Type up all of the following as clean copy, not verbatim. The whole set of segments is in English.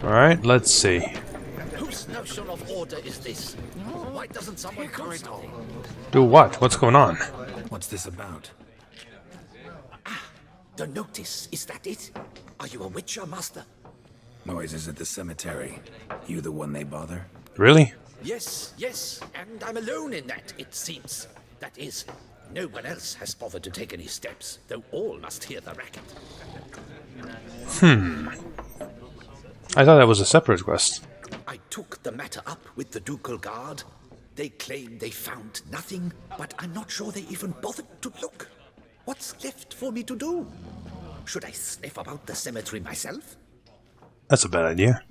Alright, let's see. Whose notion of order is this? Why doesn't someone do something? Do what? What's going on? What's this about? The notice, is that it? Are you a witcher, master? Noises at the cemetery. You the one they bother? Really? Yes, yes, and I'm alone in that, it seems. That is, no one else has bothered to take any steps, though all must hear the racket. I thought that was a separate quest. I took the matter up with the ducal guard. They claim they found nothing, but I'm not sure they even bothered to look. What's left for me to do? Should I sniff about the cemetery myself? That's a bad idea.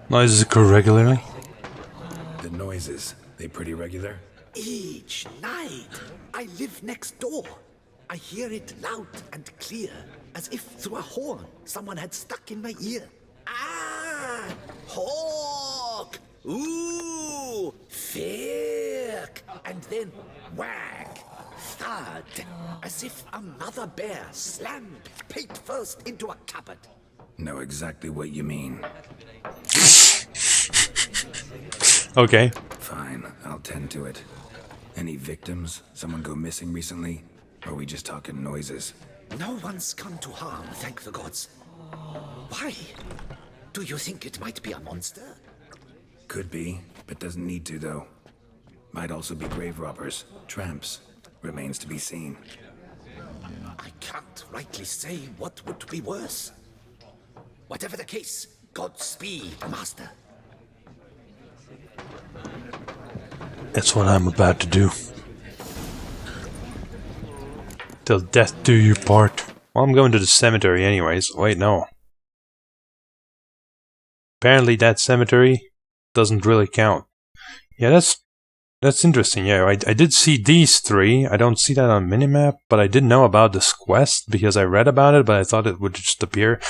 Noises occur regularly. The noises, they pretty regular? Each night. I live next door. I hear it loud and clear, as if through a horn someone had stuck in my ear. Ah! Hawk! Ooh! Firk! And then whack! Thud! As if a mother bear slammed pate first into a cupboard. Know exactly what you mean. Okay. Fine, I'll tend to it. Any victims? Someone go missing recently? Or are we just talking noises? No one's come to harm, thank the gods. Why? Do you think it might be a monster? Could be, but doesn't need to though. Might also be grave robbers, tramps. Remains to be seen. I can't rightly say what would be worse. Whatever the case, Godspeed, master. That's what I'm about to do. Till death do you part. Well, I'm going to the cemetery anyways. Wait, no. Apparently that cemetery doesn't really count. Yeah, that's interesting. Yeah, I did see these three. I don't see that on minimap, but I did know about this quest because I read about it, but I thought it would just appear.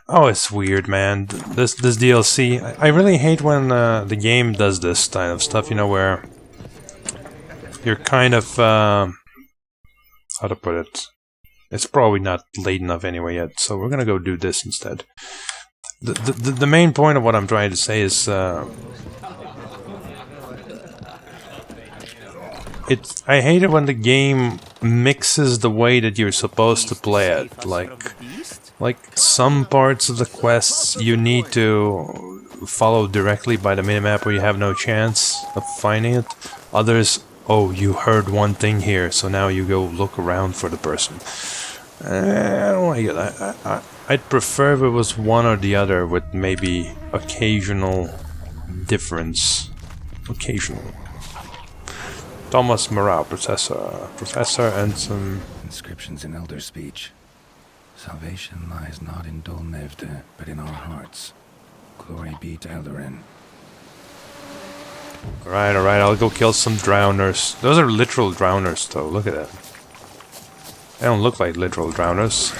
Oh, it's weird, man. This DLC. I really hate when the game does this kind of stuff, you know, where you're kind of how to put it. It's probably not late enough anyway yet, so we're gonna go do this instead. The main point of what I'm trying to say is I hate it when the game mixes the way that you're supposed to play it. Like some parts of the quests you need to follow directly by the minimap or you have no chance of finding it. Others, oh, you heard one thing here, so now you go look around for the person. I don't like it. I'd prefer if it was one or the other with maybe occasional difference. Occasional. Thomas Morale, Professor, and some Inscriptions in Elder speech. Salvation lies not in Dol Nevde, but in our hearts. Glory be to Eldarin. Alright, I'll go kill some drowners. Those are literal drowners, though. Look at that. They don't look like literal drowners.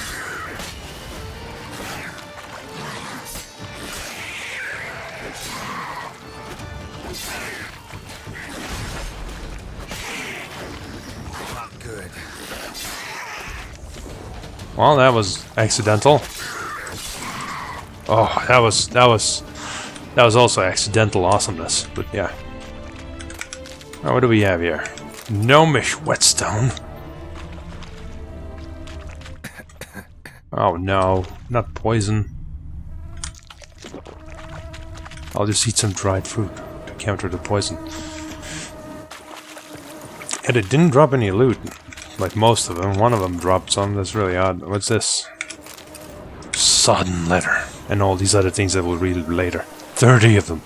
Good. Well, that was accidental. Oh, that was also accidental awesomeness, but yeah. Oh, what do we have here? Gnomish whetstone. Oh no, not poison. I'll just eat some dried fruit to counter the poison. And it didn't drop any loot, like most of them. One of them dropped some, that's really odd. What's this? Sodden letter. And all these other things that we'll read later. 30 of them.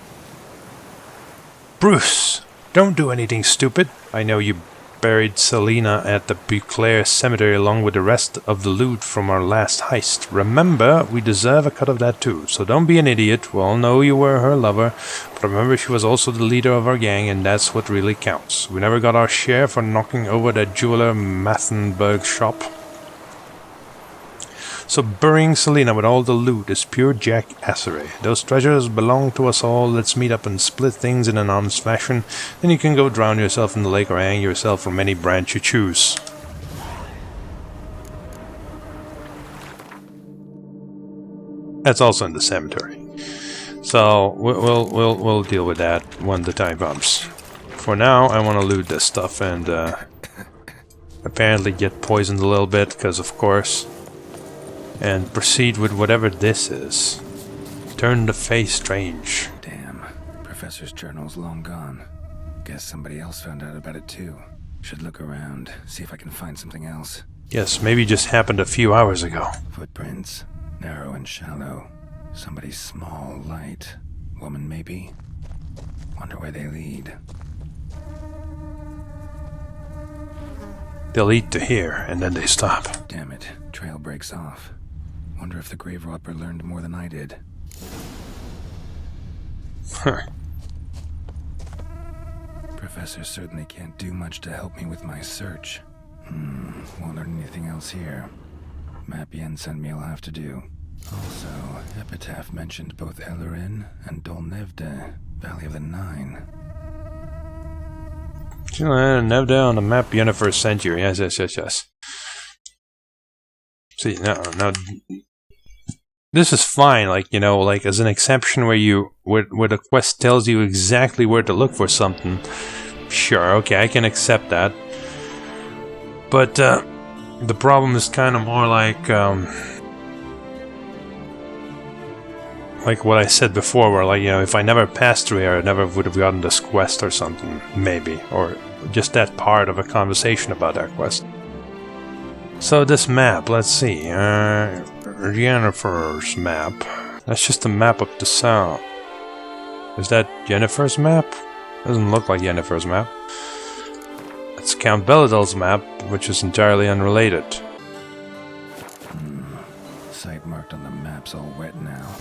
Bruce, don't do anything stupid. I know you buried Selena at the Beauclair Cemetery along with the rest of the loot from our last heist. Remember, we deserve a cut of that too, so don't be an idiot. We all know you were her lover, but remember she was also the leader of our gang, and that's what really counts. We never got our share for knocking over that jeweler Mathenberg shop. So burying Selena with all the loot is pure jackassery. Those treasures belong to us all. Let's meet up and split things in an honest fashion. Then you can go drown yourself in the lake or hang yourself from any branch you choose. That's also in the cemetery. So we'll deal with that when the time comes. For now, I want to loot this stuff and apparently get poisoned a little bit, because of course, and proceed with whatever this is. Turn the face strange. Damn, Professor's journal's long gone. Guess somebody else found out about it too. Should look around, see if I can find something else. Yes, maybe just happened a few hours ago. Footprints, narrow and shallow. Somebody small, light. Woman maybe? Wonder where they lead. They'll lead to here, and then they stop. Damn it, trail breaks off. Wonder if the grave robber learned more than I did. Huh. Professor certainly can't do much to help me with my search. Won't learn anything else here. Map Yen sent me will have to do. Also, Epitaph mentioned both Ellerin and Dolnevde, Valley of the Nine. Nevda on the map, the 21st century. Yes. See, now, this is fine. Like, you know, like as an exception where the quest tells you exactly where to look for something. Sure, okay, I can accept that. But the problem is kind of more like what I said before, where, like, you know, if I never passed through here, I never would have gotten this quest or something, maybe, or just that part of a conversation about that quest. So this map, let's see, Jennifer's map. That's just a map up the south. Is that Jennifer's map? Doesn't look like Jennifer's map. It's Count Belladil's map, which is entirely unrelated. Site marked on the map's all wet now.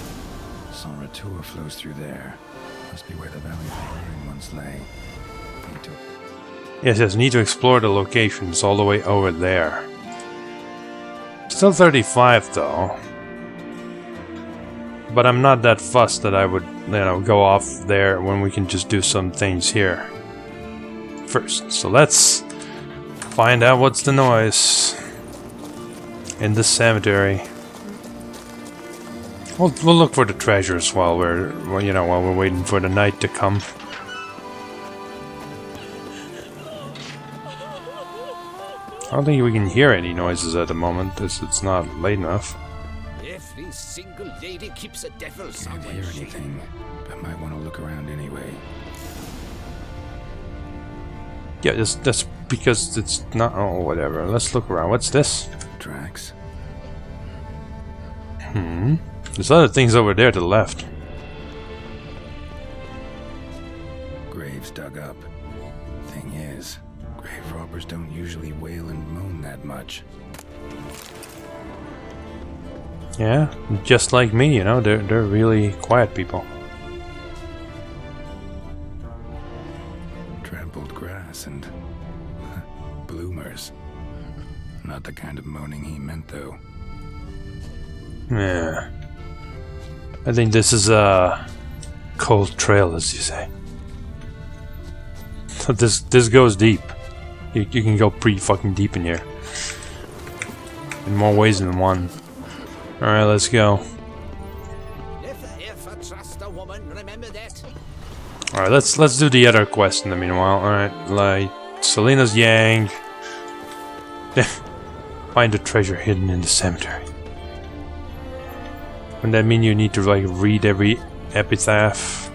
San Retour flows through there. Must be where the Valley of the Hearing once lay. Yes, need to explore the locations all the way over there. Still 35 though. But I'm not that fussed that I would, you know, go off there when we can just do some things here first. So let's find out what's the noise in the cemetery. We'll look for the treasures while we're waiting for the night to come. I don't think we can hear any noises at the moment, as it's not late enough. Every single lady keeps a devil Can't somewhere. hear anything, but might want to look around anyway. Yeah, that's because it's not. Oh, whatever. Let's look around. What's this? Tracks. There's other things over there to the left. Graves dug up. Thing is, grave robbers don't usually wail and moan that much. Yeah, just like me, you know, they're really quiet people. Trampled grass and bloomers. Not the kind of moaning he meant, though. Yeah. I think this is a cold trail, as you say. So this goes deep. You can go pretty fucking deep in here. In more ways than one. Alright, let's go. Never ever trust a woman, remember that? Alright, let's do the other quest in the meanwhile. Alright, like Selena's Yang. Find a treasure hidden in the cemetery. Wouldn't that mean you need to like read every epitaph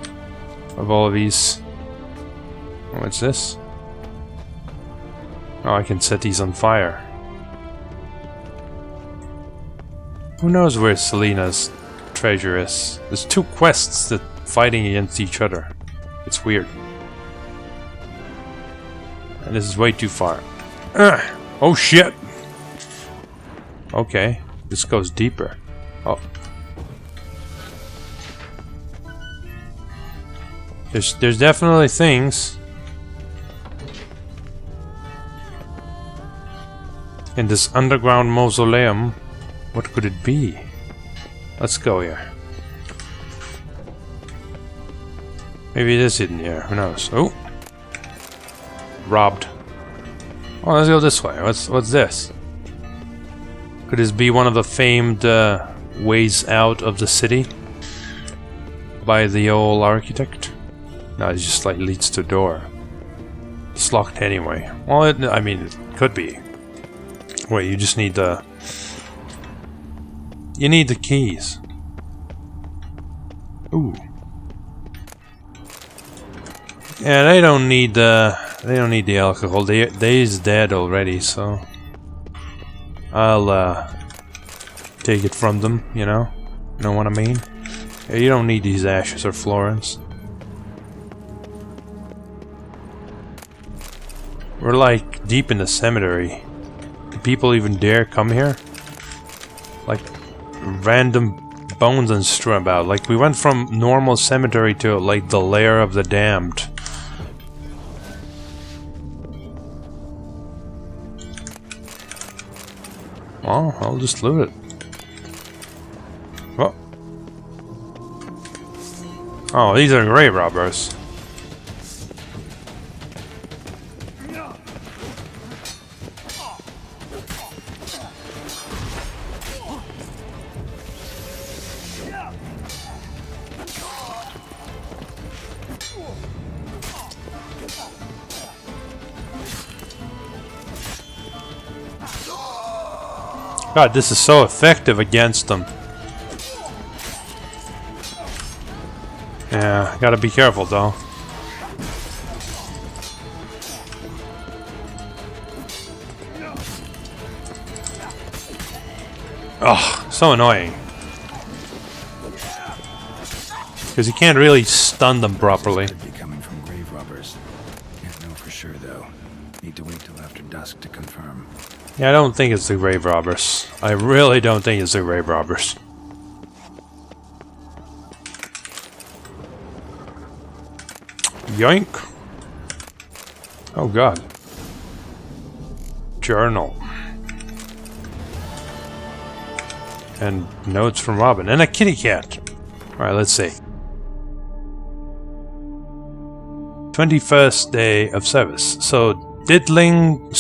of all of these? What's this? Oh, I can set these on fire. Who knows where Selena's treasure is? There's two quests that fighting against each other. It's weird. And this is way too far. Oh shit! Okay, this goes deeper. Oh. There's definitely things in this underground mausoleum. What could it be? Let's go here. Maybe it is hidden here. Who knows? Oh, robbed. Oh, let's go this way. What's this? Could this be one of the famed ways out of the city by the old architect. No, it just like leads to a door. It's locked anyway. Well, I mean, it could be. Wait, you just need the... You need the keys. Ooh. Yeah, they don't need the alcohol. They's dead already, so I'll take it from them, you know? Know what I mean? Yeah, you don't need these ashes or Florence. We're like deep in the cemetery. Do people even dare come here? Like random bones and strewn about. Like we went from normal cemetery to like the lair of the damned. Well, I'll just loot it. Oh. Oh, these are grave robbers. God, this is so effective against them. Yeah, gotta be careful though. Oh, so annoying. Because you can't really stun them properly. Could be coming from grave robbers. Can't know for sure though. Need to wait till after dusk to confirm. Yeah, I don't think it's the grave robbers. I really don't think it's the grave robbers. Yoink! Oh god. Journal. And notes from Robin. And a kitty cat! Alright, let's see. 21st day of service. So diddling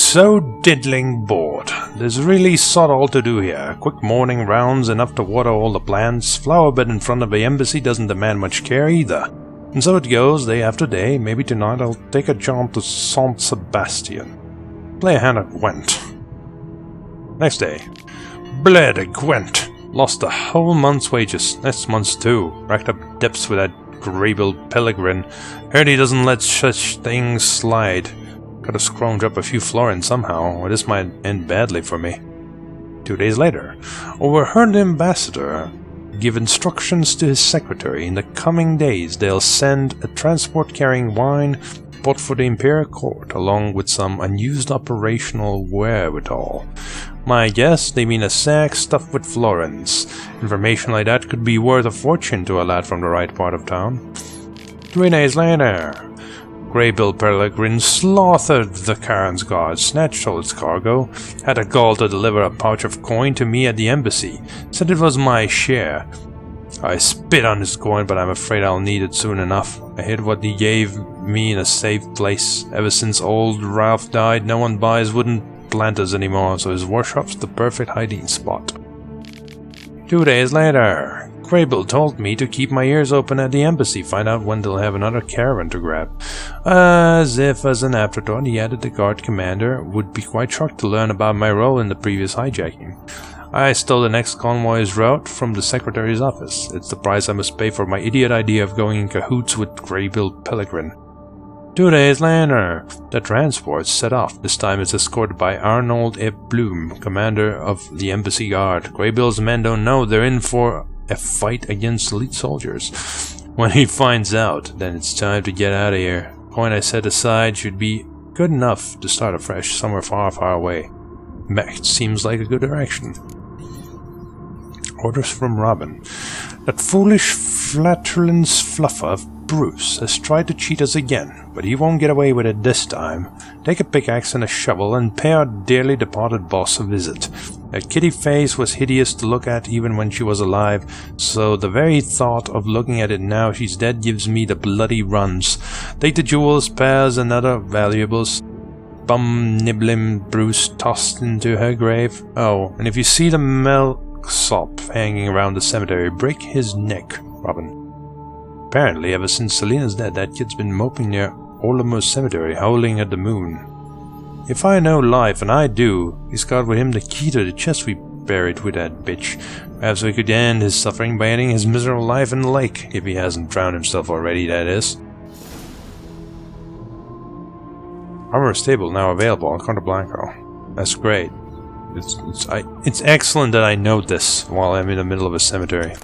bored. There's really sod all to do here. Quick morning rounds, enough to water all the plants. Flower bed in front of the embassy doesn't demand much care either. And so it goes, day after day. Maybe tonight I'll take a jaunt to Saint Sebastian. Play a hand at Gwent. Next day. Bled Gwent. Lost a whole month's wages. Next month's too. Racked up debts with that Grable Pellegrin. Heard he doesn't let such things slide. Gotta scrounge up a few florins somehow, or this might end badly for me. 2 days later, overheard the ambassador give instructions to his secretary. In the coming days, they'll send a transport carrying wine bought for the Imperial Court, along with some unused operational wherewithal. My guess, they mean a sack stuffed with florins. Information like that could be worth a fortune to a lad from the right part of town. 3 days later, Greybill Peregrine slaughtered the Karen's guard, snatched all its cargo, had a gall to deliver a pouch of coin to me at the embassy, said it was my share. I spit on his coin, but I'm afraid I'll need it soon enough. I hid what he gave me in a safe place. Ever since old Ralph died, no one buys wooden planters anymore, so his workshop's the perfect hiding spot. 2 days later, Greybill told me to keep my ears open at the embassy, find out when they'll have another caravan to grab. As if as an afterthought, he added the guard commander would be quite shocked to learn about my role in the previous hijacking. I stole the next convoy's route from the secretary's office. It's the price I must pay for my idiot idea of going in cahoots with Greybill Pellegrin. 2 days later, the transport set off. This time it's escorted by Arnold E. Bloom, commander of the embassy guard. Greybill's men don't know they're in for a fight against elite soldiers. When he finds out, then it's time to get out of here. The coin I set aside should be good enough to start afresh somewhere far, far away. Mech seems like a good direction. Orders from Robin. That foolish flatulence fluffer of Bruce has tried to cheat us again, but he won't get away with it this time. Take a pickaxe and a shovel and pay our dearly departed boss a visit. That kitty face was hideous to look at even when she was alive, so the very thought of looking at it now she's dead gives me the bloody runs. Take the jewels, pears, and other valuables. Bum nibbling Bruce tossed into her grave. Oh, and if you see the milksop hanging around the cemetery. Break his neck, Robin. Apparently, ever since Selena's dead, that kid's been moping near Orlamos Cemetery, howling at the moon. If I know life, and I do, he's got with him the key to the chest we buried with that bitch. Perhaps we could end his suffering by ending his miserable life in the lake, if he hasn't drowned himself already, that is. Armor stable now available on Contra Blanco. That's great. It's excellent that I know this while I'm in the middle of a cemetery.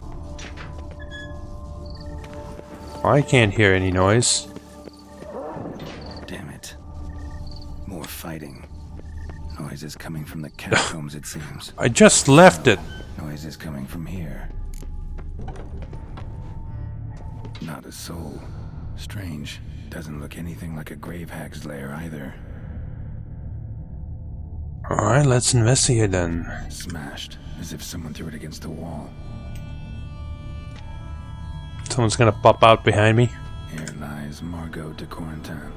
I can't hear any noise. Damn it. More fighting. Noise is coming from the catacombs, it seems. I just left it. Noise is coming from here. Not a soul. Strange. Doesn't look anything like a grave hag's lair either. Alright, let's investigate then. Smashed, as if someone threw it against the wall. Someone's gonna pop out behind me. Here lies Margot de Corentin.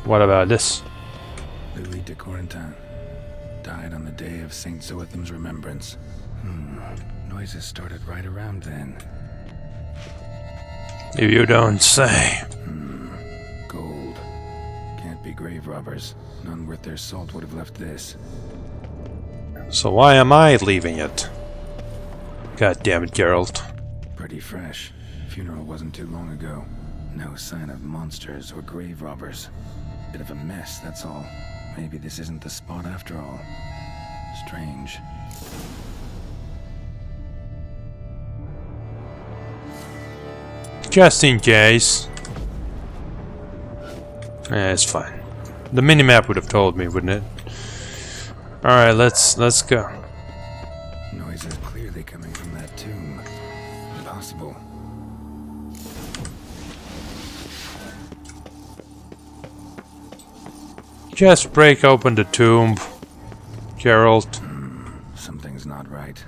What about this? Louis de Corentin. Died on the day of Saint Zoetham's remembrance. Noises started right around then. If you don't say. Gold. Can't be grave robbers. None worth their salt would have left this. So why am I leaving it? God damn it, Geralt. Pretty fresh. Funeral wasn't too long ago. No sign of monsters or grave robbers. Bit of a mess, that's all. Maybe this isn't the spot after all. Strange. Just in case. It's fine. The minimap would have told me, wouldn't it? Alright, let's go. Noise is clearly coming from that tomb. Impossible. Just break open the tomb, Geralt. Something's not right.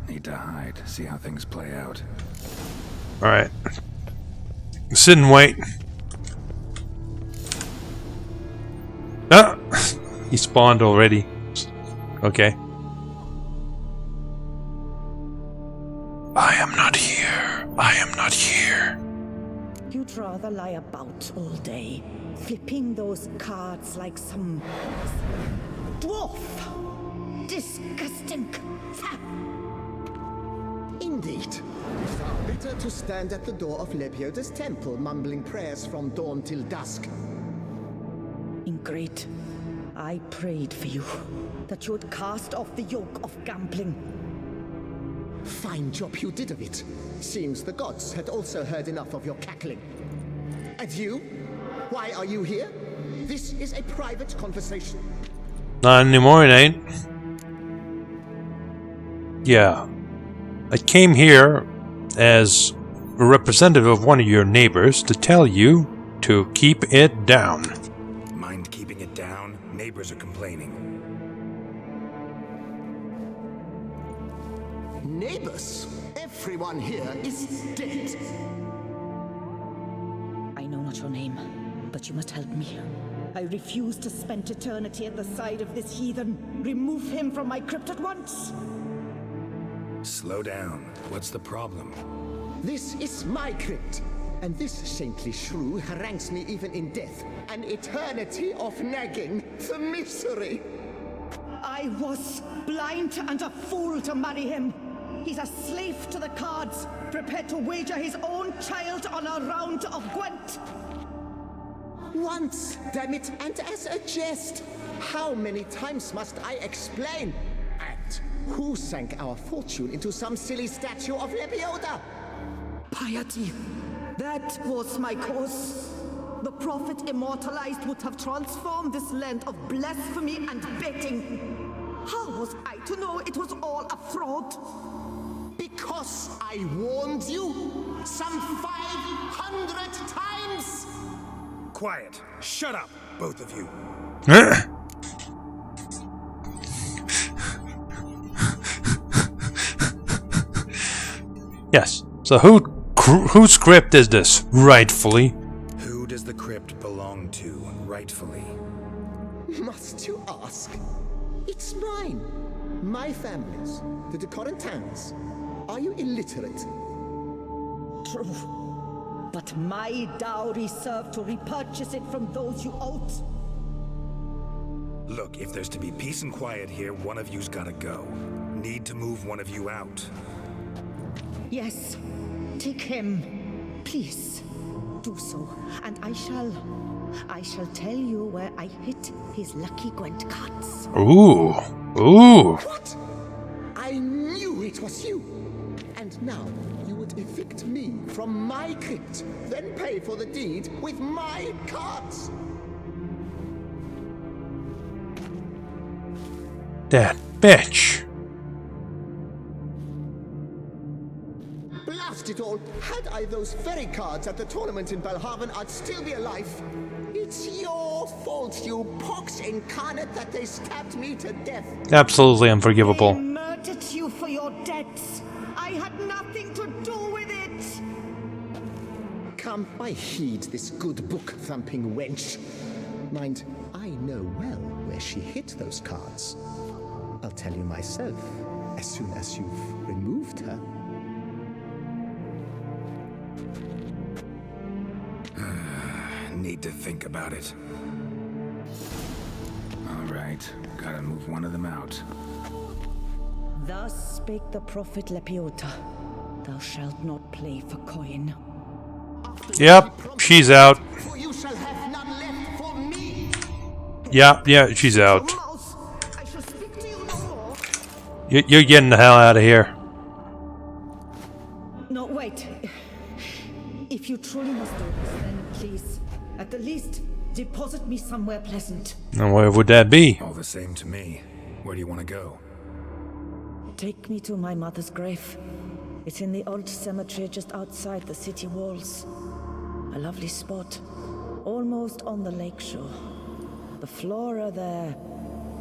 Need to hide, see how things play out. Alright. Sit and wait. Ah! He spawned already. Okay. I am not here. I am not here. You'd rather lie about all day, flipping those cards like some dwarf. Disgusting. Indeed. Far better to stand at the door of Lebioda's temple, mumbling prayers from dawn till dusk. Ingrid, I prayed for you, that you would cast off the yoke of gambling. Fine job you did of it. Seems the gods had also heard enough of your cackling. And you? Why are you here? This is a private conversation. Not anymore, it ain't. Yeah. I came here as a representative of one of your neighbors to tell you to keep it down. Mind keeping it down? Neighbors are complaining. Neighbors? Everyone here is dead. I know not your name, but you must help me. I refuse to spend eternity at the side of this heathen. Remove him from my crypt at once. Slow down. What's the problem? This is my crypt, and this saintly shrew harangues me even in death. An eternity of nagging, the misery. I was blind and a fool to marry him. He's a slave to the cards, prepared to wager his own child on a round of Gwent. Once, damn it, and as a jest. How many times must I explain? And who sank our fortune into some silly statue of Lebioda? Piety. That was my cause. The prophet immortalized would have transformed this land of blasphemy and betting. How was I to know it was all a fraud? Because I warned you some 500 times! Quiet. Shut up, both of you. Yes. So whose script is this, rightfully? Who does the crypt belong to, rightfully? Must you ask? It's mine. My family's. The de Corentins. Are you illiterate? True. But my dowry served to repurchase it from those you owed. Look, if there's to be peace and quiet here, one of you's gotta go. Need to move one of you out. Yes, take him. Please, do so. And I shall tell you where I hid his lucky Gwent cards. Ooh. Ooh. What? I knew it was you. And now you would evict me from my crypt, then pay for the deed with my cards. That bitch. Blast it all! Had I those very cards at the tournament in Belhaven, I'd still be alive. It's your fault, you pox incarnate, that they stabbed me to death. Absolutely I unforgivable. murdered you for your debts. I had nothing to do with it. Come, I heed this good book-thumping wench. Mind, I know well where she hid those cards. I'll tell you myself, as soon as you've removed her. Need to think about it. All right, gotta move one of them out. Thus spake the prophet Lepiota. Thou shalt not play for coin. Yep, she's out. For you shall have none left for me. Yeah, she's out. Mouse, I shall speak to you no more. You're getting the hell out of here. No, wait. If you truly must do this, then please, at the least, deposit me somewhere pleasant. And where would that be? All the same to me. Where do you want to go? Take me to my mother's grave. It's in the old cemetery just outside the city walls. A lovely spot, almost on the lakeshore. The flora there,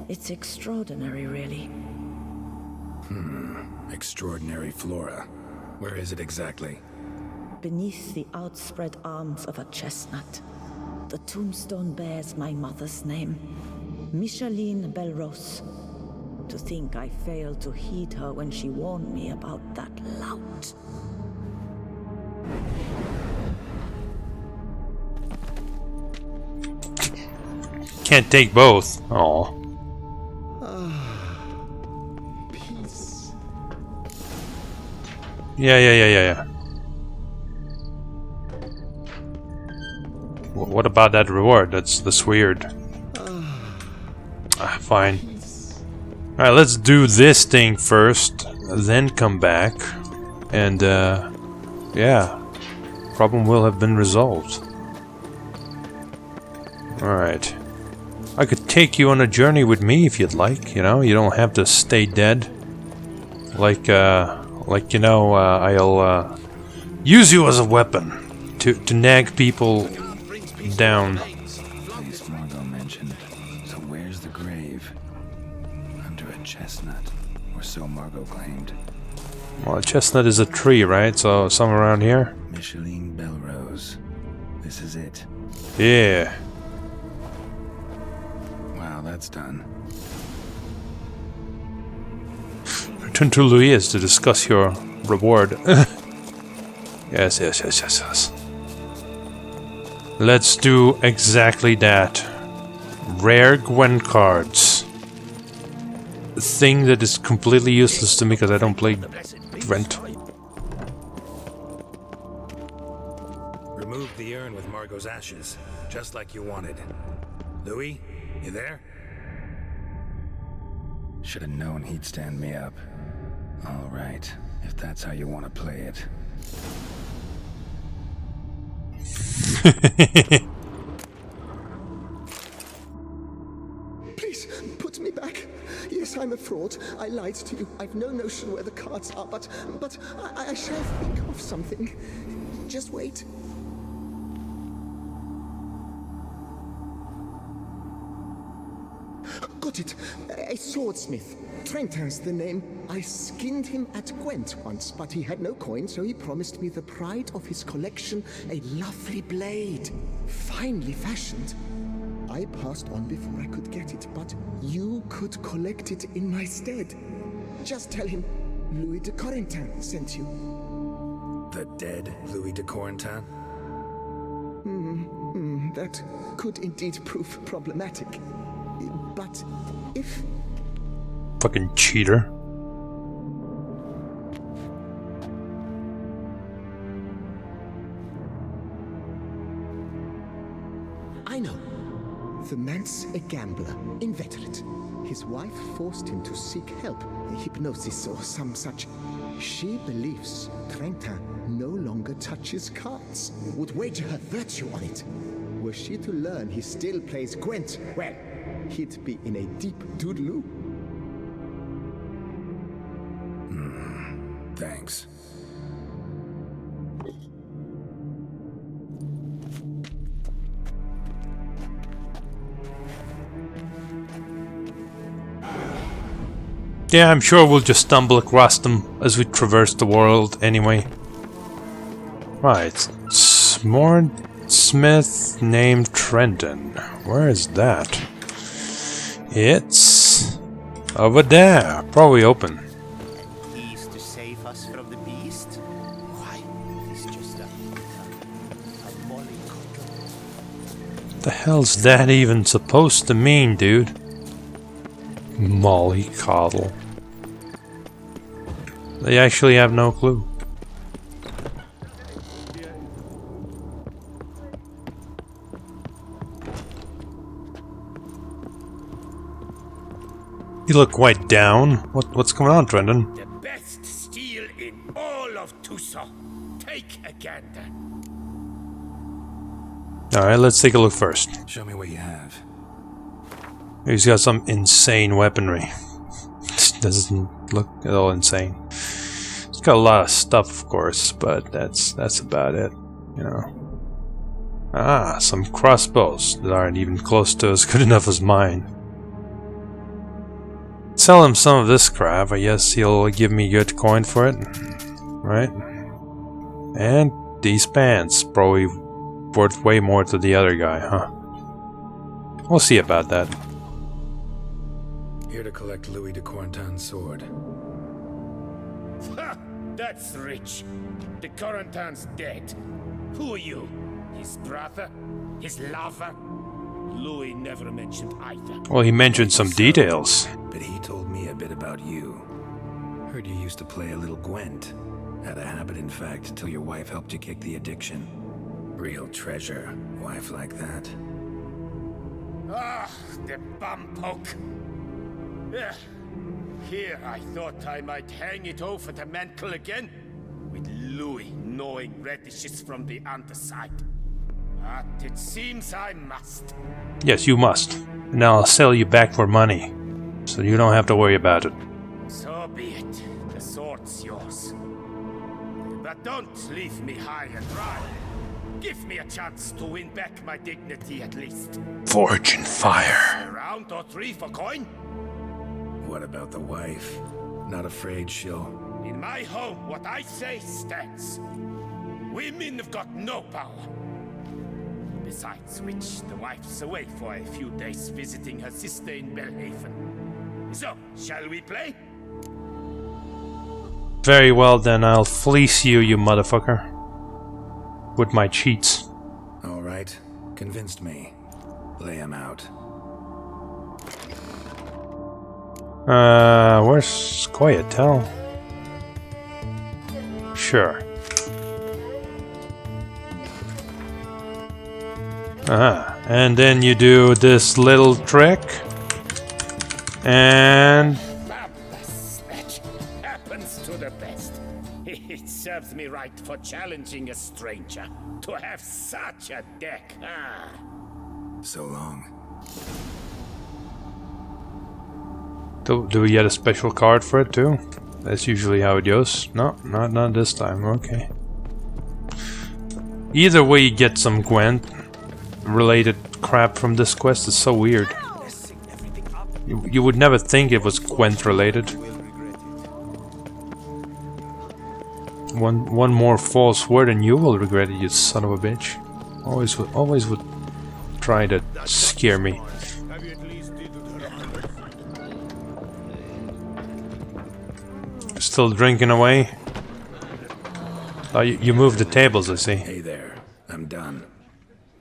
it's extraordinary, really. Extraordinary flora. Where is it exactly? Beneath the outspread arms of a chestnut, the tombstone bears my mother's name, Micheline Belrose. To think I failed to heed her when she warned me about that lout. Can't take both. Oh. Peace. Yeah. What about that reward? That's weird. Fine. Alright, let's do this thing first, then come back. And, yeah. Problem will have been resolved. Alright. I could take you on a journey with me if you'd like, you know? You don't have to stay dead. Like, you know, I'll, use you as a weapon to nag people down. Place Margot mentioned. So where's the grave? Under a chestnut, or so Margot claimed. Well, a chestnut is a tree, right? So, somewhere around here? Micheline Belrose. This is it. Yeah. Wow, that's done. Return to Louise to discuss your reward. Yes. Let's do exactly that. Rare Gwen cards. A thing that is completely useless to me because I don't play Gwent. Remove the urn with Margot's ashes, just like you wanted. Louis, you there? Should have known he'd stand me up. All right, if that's how you want to play it. Please, put me back. Yes, I'm a fraud. I lied to you. I've no notion where the cards are, but I shall think of something. Just wait. Got it. A swordsmith. Trentin's the name. I skinned him at Gwent once, but he had no coin, so he promised me the pride of his collection, a lovely blade, finely fashioned. I passed on before I could get it, but you could collect it in my stead. Just tell him Louis de Corentin sent you. The dead Louis de Corentin? That could indeed prove problematic. But if... Fucking cheater. I know. The man's a gambler, inveterate. His wife forced him to seek help, hypnosis or some such. She believes Trentin no longer touches cards, would wager her virtue on it. Were she to learn he still plays Gwent, well, he'd be in a deep doodaloo. Thanks. Yeah, I'm sure we'll just stumble across them as we traverse the world anyway. Right. Smith named Trenton. Where is that? It's over there. Probably open. Keys to save us from the beast? Why, it's just a mollycoddle. The hell's that even supposed to mean, dude? Mollycoddle. They actually have no clue. You look quite down. What's going on, Trenton? The best steel in all of Tucson. Take a gander. Alright, let's take a look first. Show me what you have. He's got some insane weaponry. Doesn't look at all insane. He's got a lot of stuff, of course, but that's about it, you know. Ah, some crossbows that aren't even close to as good enough as mine. Sell him some of this crap. I guess he'll give me good coin for it, right? And these pants, probably worth way more to the other guy, huh? We'll see about that. Here to collect Louis de Corentin's sword. Ha! That's rich. The Corentin's dead. Who are you? His brother? His lover? Louis never mentioned either. Well, he mentioned some details. But he told me a bit about you. Heard you used to play a little Gwent. Had a habit, in fact, till your wife helped you kick the addiction. Real treasure, wife like that. Ah, the bumpoke. Ugh. Here I thought I might hang it over the mantle again, with Louis gnawing radishes from the underside. But it seems I must. Yes, you must. And I'll sell you back for money, so you don't have to worry about it. So be it. The sword's yours. But don't leave me high and dry. Give me a chance to win back my dignity at least. Forge and fire. A round or three for coin? What about the wife? Not afraid she'll... In my home, what I say stands. Women have got no power. Besides which, the wife's away for a few days visiting her sister in Belhaven. So, shall we play? Very well then, I'll fleece you, you motherfucker. With my cheats. All right, convinced me. Lay him out. Where's Coyatel? Sure. And then you do this little trick. And... That happens to the best. It serves me right for challenging a stranger. To have such a deck, ah. So long. Do we get a special card for it too? That's usually how it goes. No, not this time. Okay. Either way, you get some Gwent-related crap from this quest. It's so weird. You would never think it was Gwent-related. One more false word and you will regret it, you son of a bitch. Always would try to scare me. Still drinking away? Oh, you moved the tables, I see. Hey there, I'm done.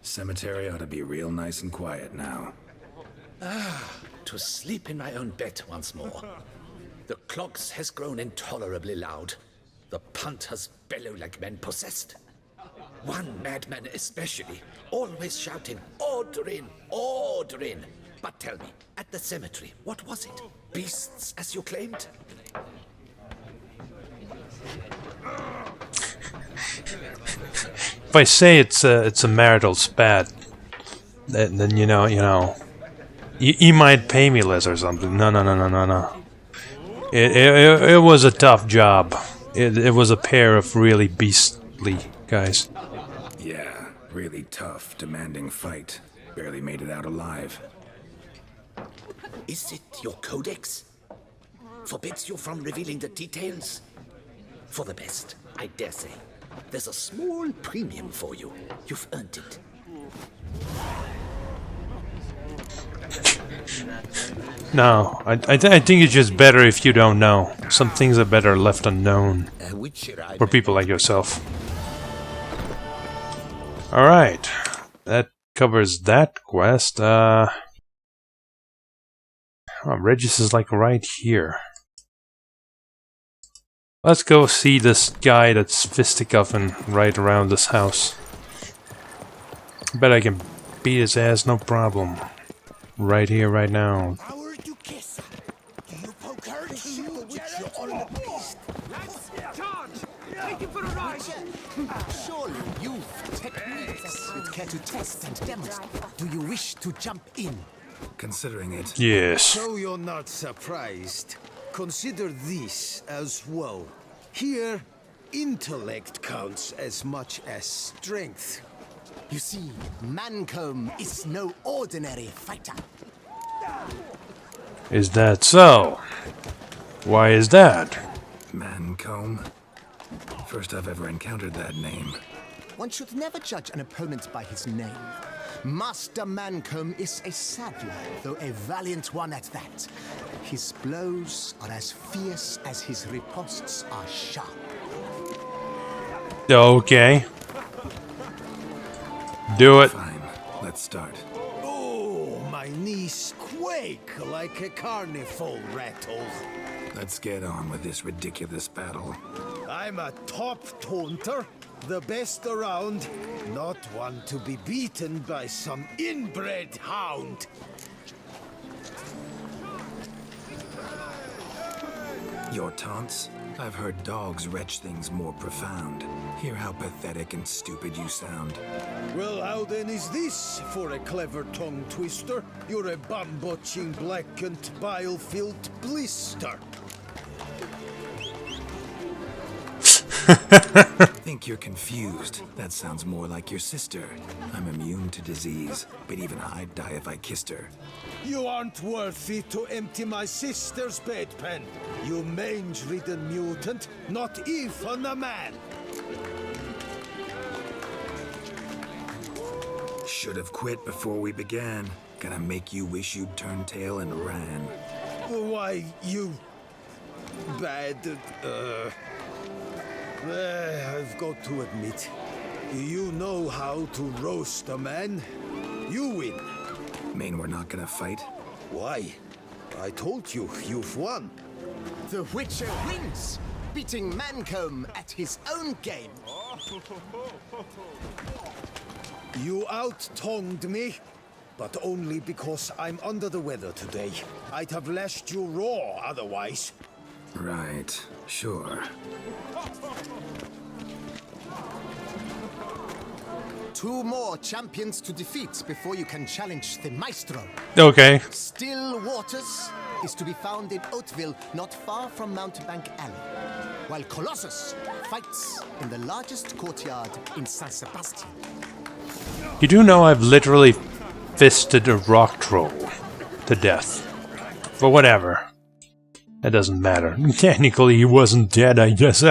Cemetery ought to be real nice and quiet now. To sleep in my own bed once more. The clogs has grown intolerably loud. The punters bellow like men possessed. One madman especially, always shouting, "Order in! Order in!" But tell me, at the cemetery, what was it? Beasts, as you claimed? If I say it's a marital spat, then you know, he might pay me less or something. No. It was a tough job. It was a pair of really beastly guys. Yeah, really tough, demanding fight. Barely made it out alive. Is it your codex? Forbids you from revealing the details? For the best, I dare say. There's a small premium for you. You've earned it. No, I think it's just better if you don't know. Some things are better left unknown for people like yourself. Alright, that covers that quest. Regis is like right here. Let's go see this guy that's fisticuffing right around this house. Bet I can beat his ass, no problem. Right here, right now. Surely you've techniques you'd care to test and demonstrate. Do you wish to jump in? Considering it. Yes. So you're not surprised. Consider this as well. Here, intellect counts as much as strength. You see, Mancomb is no ordinary fighter. Is that so? Why is that? Mancomb? First I've ever encountered that name. One should never judge an opponent by his name. Master Mancomb is a saddler, though a valiant one at that. His blows are as fierce as his riposts are sharp. Okay. Do it. Fine, let's start. Oh, my knees quake like a carnival rattle. Let's get on with this ridiculous battle. I'm a top taunter, the best around, not one to be beaten by some inbred hound. Your taunts? I've heard dogs retch things more profound. Hear how pathetic and stupid you sound. Well, how then is this for a clever tongue twister? You're a bum-botching, blackened, bile-filled blister. Think you're confused. That sounds more like your sister. I'm immune to disease, but even I'd die if I kissed her. You aren't worthy to empty my sister's bedpan. You mange-ridden mutant, not even a man. Should have quit before we began. Gonna make you wish you'd turned tail and ran. Why, you... bad... I've got to admit, you know how to roast a man. You win. Mean we're not gonna fight? Why? I told you, you've won. The Witcher wins, beating Mancomb at his own game. You out-tongued me, but only because I'm under the weather today. I'd have lashed you raw otherwise. Right, sure. Two more champions to defeat before you can challenge the Maestro. Okay. Still Waters is to be found in Oatville, not far from Mountebank Alley, while Colossus fights in the largest courtyard in San Sebastian. You do know I've literally fisted a rock troll to death. But whatever. That doesn't matter. Technically, he wasn't dead, I guess.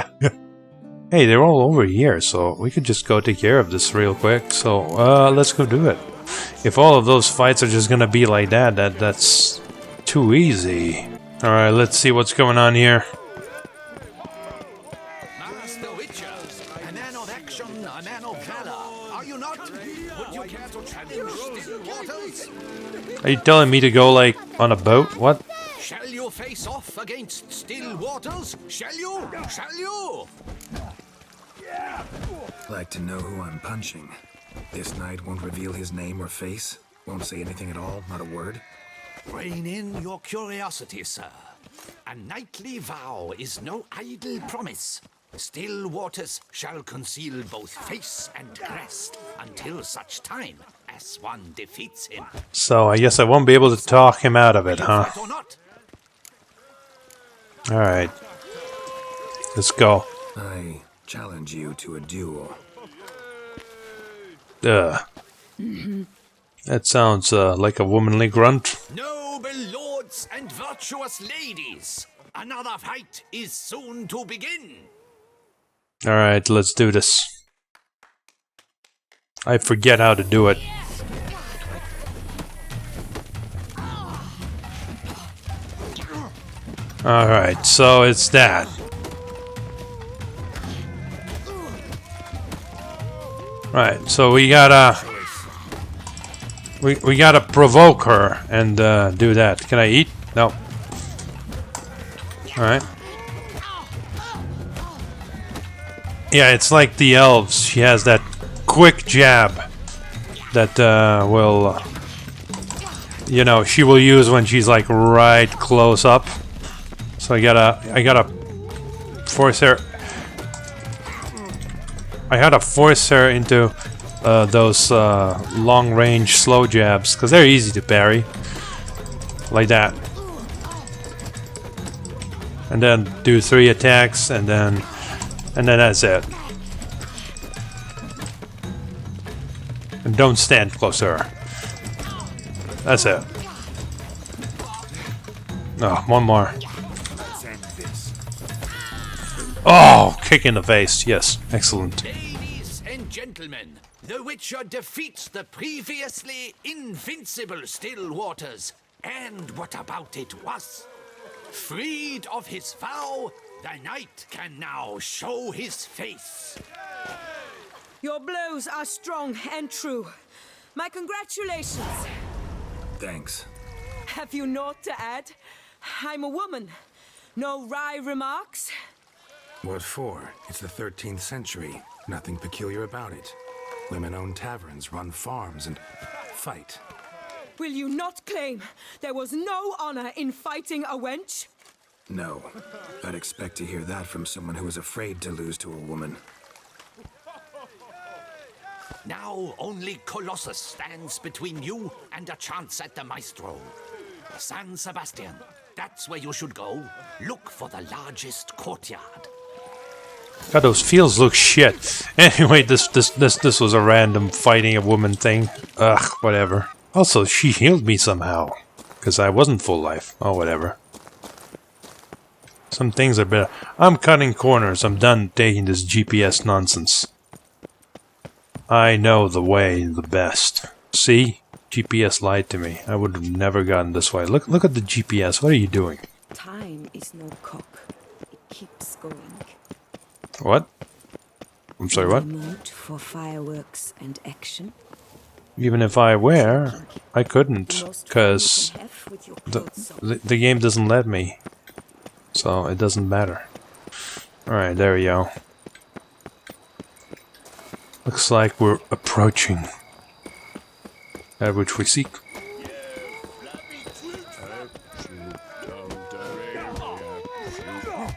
Hey, they're all over here, so we could just go take care of this real quick. So, let's go do it. If all of those fights are just gonna be like that's too easy. Alright, let's see what's going on here. Are you telling me to go, like, on a boat? What? Shall you face off against still waters? Shall you? Shall you? Like to know who I'm punching. This knight won't reveal his name or face. Won't say anything at all, not a word. Rein in your curiosity, sir. A knightly vow is no idle promise. Still waters shall conceal both face and crest until such time as one defeats him. So I guess I won't be able to talk him out of it, huh? Fight or not? Alright. Let's go. I challenge you to a duel. That sounds like a womanly grunt. Noble lords and virtuous ladies, another fight is soon to begin. Alright, let's do this. I forget how to do it. Alright, so it's that. Right, so we gotta we gotta provoke her and do that. Can I eat? No. Alright. Yeah, it's like the elves. She has that quick jab that will, you know, she will use when she's like right close up. So I gotta force her. I gotta force her into those long-range slow jabs because they're easy to parry, like that. And then do 3 attacks, and then that's it. And don't stand close to her. That's it. Oh, one more. Oh, kick in the face. Yes, excellent. Ladies and gentlemen, the Witcher defeats the previously invincible Still Waters. And what about it was? Freed of his vow, the knight can now show his face. Your blows are strong and true. My congratulations. Thanks. Have you naught to add? I'm a woman. No wry remarks? What for? It's the 13th century. Nothing peculiar about it. Women own taverns, run farms, and fight. Will you not claim there was no honor in fighting a wench? No. I'd expect to hear that from someone who is afraid to lose to a woman. Now only Colossus stands between you and a chance at the Maestro. San Sebastian, that's where you should go. Look for the largest courtyard. God, those fields look shit. Anyway, this was a random fighting a woman thing. Ugh, whatever. Also, she healed me somehow. Because I wasn't full life. Oh, whatever. Some things are better. I'm cutting corners. I'm done taking this GPS nonsense. I know the way the best. See? GPS lied to me. I would have never gotten this way. Look at the GPS. What are you doing? Time is no cock. It keeps going. What? I'm sorry, what? Remote for fireworks and action. Even if I were, I couldn't. Because the game doesn't let me. So it doesn't matter. Alright, there we go. Looks like we're approaching that which we seek.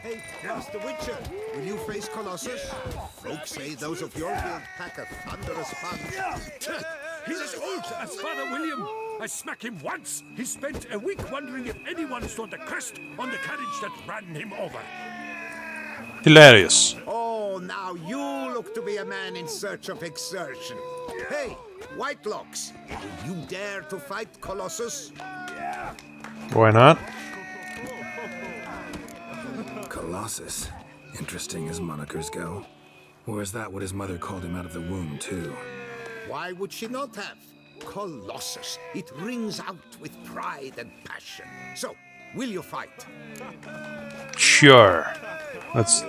Hey, Master Witcher, will you face Colossus? Folks say those of your guild pack a thunderous punch. He's as old as Father William. I smack him once. He spent a week wondering if anyone saw the crest on the carriage that ran him over. Hilarious. Oh, now you look to be a man in search of exertion. Hey, Whitelocks, will you dare to fight Colossus? Why not? Colossus. Interesting as monikers go. Or is that what his mother called him out of the womb, too? Why would she not have? Colossus. It rings out with pride and passion. So, will you fight? Sure. Let's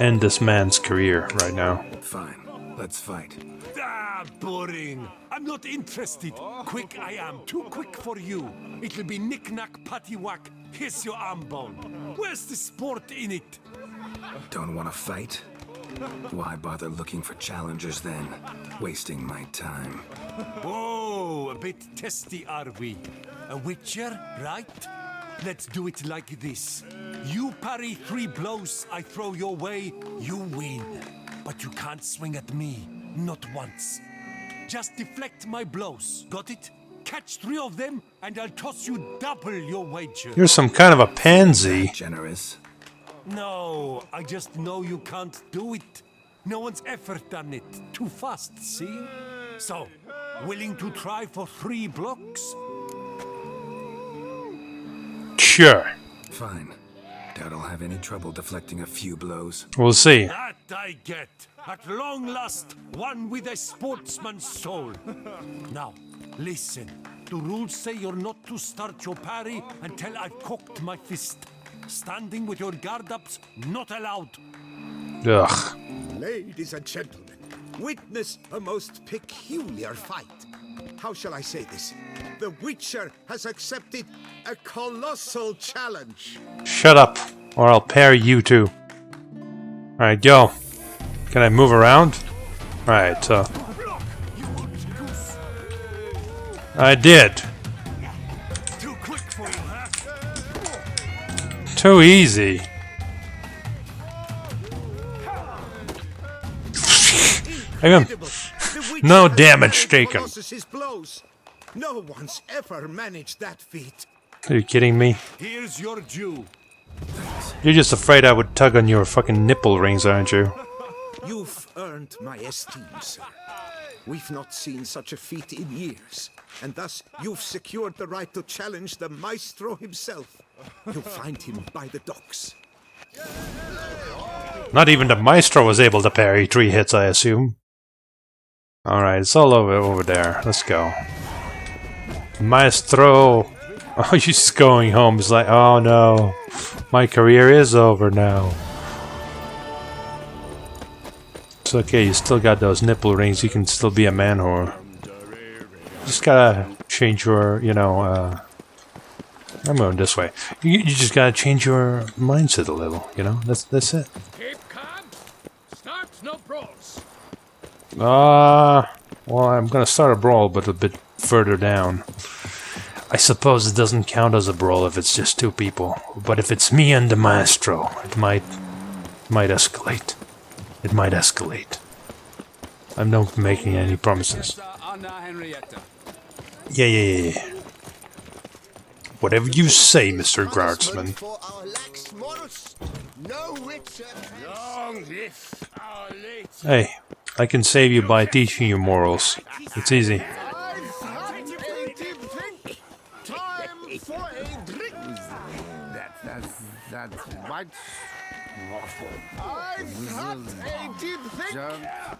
end this man's career right now. Fine. Let's fight. Ah! boring. I'm not interested. Quick I am, too quick for you. It'll be knick-knack, paddywhack. Here's your arm bone. Where's the sport in it? Don't want to fight? Why bother looking for challengers then? Wasting my time. Oh, a bit testy are we? A witcher, right? Let's do it like this. You parry 3 blows I throw your way, you win. But you can't swing at me, not once. Just deflect my blows, got it? Catch 3 of them, and I'll toss you double your wager. You're some kind of a pansy. Generous. No, I just know you can't do it. No one's ever done it. Too fast, see? So, willing to try for 3 blocks? Sure. Fine. Doubt I'll have any trouble deflecting a few blows. We'll see. That I get. At long last, one with a sportsman's soul. Now, listen. The rules say you're not to start your parry until I've cocked my fist. Standing with your guard-ups, not allowed. Ugh. Ladies and gentlemen, witness a most peculiar fight. How shall I say this? The Witcher has accepted a colossal challenge. Shut up, or I'll parry you too. Alright, go. Can I move around? Alright, I did. Too quick for you, huh? Too easy. No damage taken. Blows. No one's ever managed that feat. Are you kidding me? Here's your due. You're just afraid I would tug on your fucking nipple rings, aren't you? You've earned my esteem, sir. We've not seen such a feat in years, and thus you've secured the right to challenge the maestro himself. You'll find him by the docks. Not even the maestro was able to parry 3 hits, I assume. Alright, it's all over there. Let's go. Maestro! Oh, he's going home. He's like, oh no. My career is over now. It's okay, you still got those nipple rings. You can still be a man whore. Just gotta change your, I'm going this way. You just gotta change your mindset a little, That's it. Keep calm. Start no brawls. Well, I'm gonna start a brawl, but a bit further down. I suppose it doesn't count as a brawl if it's just 2 people. But if it's me and the maestro, it might escalate. It might escalate. I'm not making any promises. Yeah. Whatever you say, Mr. Guardsman. Long live our late. Hey, I can save you by teaching you morals. It's easy. Time for a drink. That's white. I've had a deep think.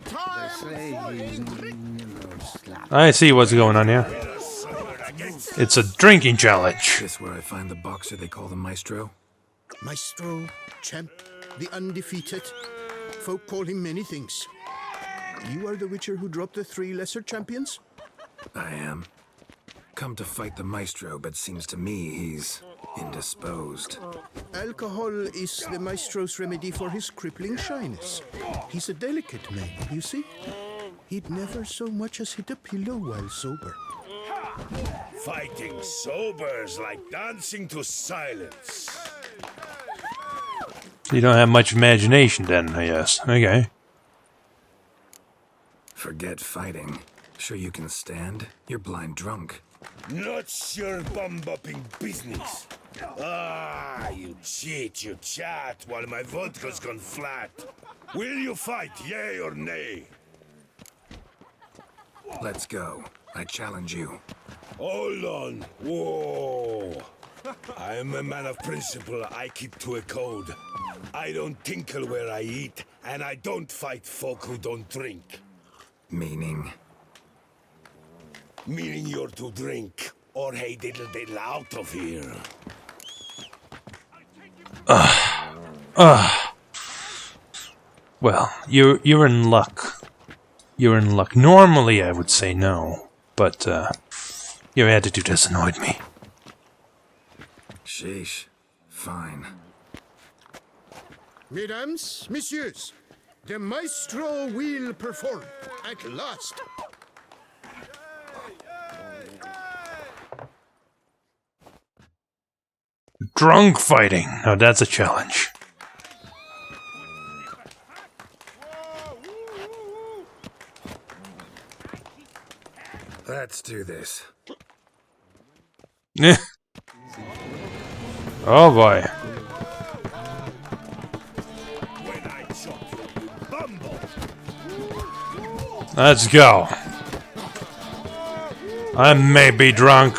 Time for a drink. I see what's going on here. It's a drinking challenge. Guess where I find the boxer they call the maestro? Maestro, champ, the undefeated. Folk call him many things. You are the Witcher who dropped the 3 lesser champions? I am. Come to fight the maestro, but seems to me he's indisposed. Alcohol is the Maestro's remedy for his crippling shyness. He's a delicate man, you see? He'd never so much as hit a pillow while sober. Fighting sober's like dancing to silence. You don't have much imagination then, I guess. Okay. Forget fighting. Sure you can stand? You're blind drunk. Not your bum-bopping business. You cheat, you chat, while my vodka's gone flat. Will you fight, yay or nay? Let's go. I challenge you. Hold on. Whoa. I am a man of principle. I keep to a code. I don't tinkle where I eat, and I don't fight folk who don't drink. Meaning? Meaning you're to drink, or hey diddle diddle out of here. Well, you're in luck. you're in luck. Normally I would say no, but your attitude has annoyed me. Sheesh. Fine. Mesdames, messieurs, the maestro will perform at last. Drunk fighting. Now that's a challenge. Let's do this. Oh boy. Let's go. I may be drunk,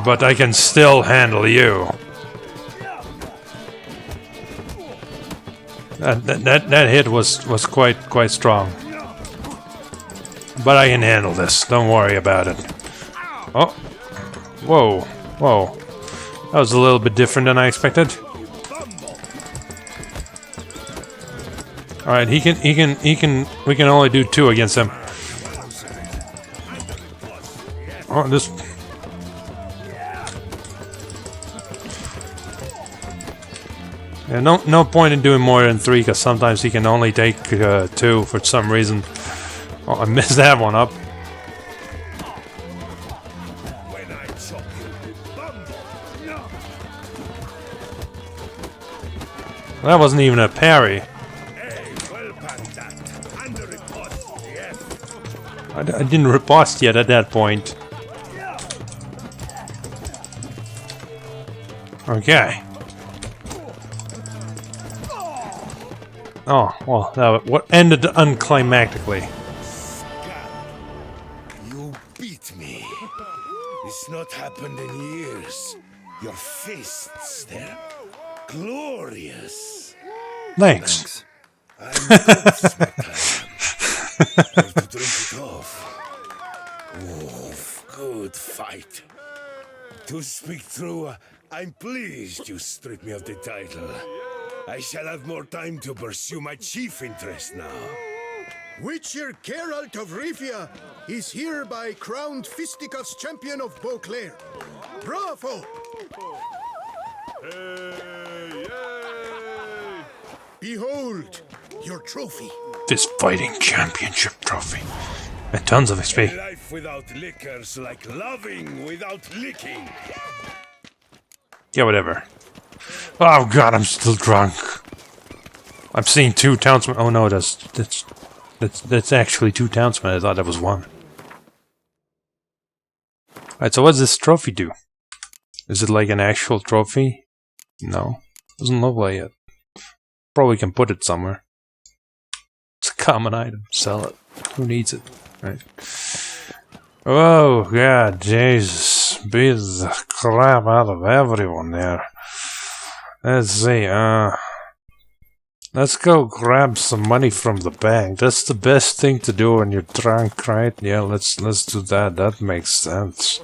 but I can still handle you. That hit was quite strong. But I can handle this. Don't worry about it. Oh. Whoa. Whoa. That was a little bit different than I expected. Alright, we can only do 2 against him. Oh, this... Yeah, no point in doing more than 3, because sometimes he can only take 2 for some reason. Oh, I messed that one up. That wasn't even a parry. I didn't riposte yet at that point. Okay. Oh, well, that what ended unclimactically. You beat me. It's not happened in years. Your fists, they're glorious. Thanks. I'm corpse, my time. Have to drink it off. Oh, good fight. To speak true, I'm pleased you stripped me of the title. I shall have more time to pursue my chief interest now. Witcher Geralt of Rivia is hereby crowned fisticuffs champion of Beauclair. Bravo! Behold, your trophy. This fighting championship trophy. And tons of XP. Life without liquor's like loving without licking. Yeah, whatever. Oh god, I'm still drunk. I'm seeing 2 townsmen. Oh no, that's actually 2 townsmen. I thought that was 1. Alright, so what does this trophy do? Is it like an actual trophy? No. Doesn't look like it. Probably can put it somewhere. It's a common item. Sell it. Who needs it? Right. Oh god, Jesus. Beat the crap out of everyone there. Let's see, let's go grab some money from the bank. That's the best thing to do when you're drunk, right? Yeah, let's do that. That makes sense.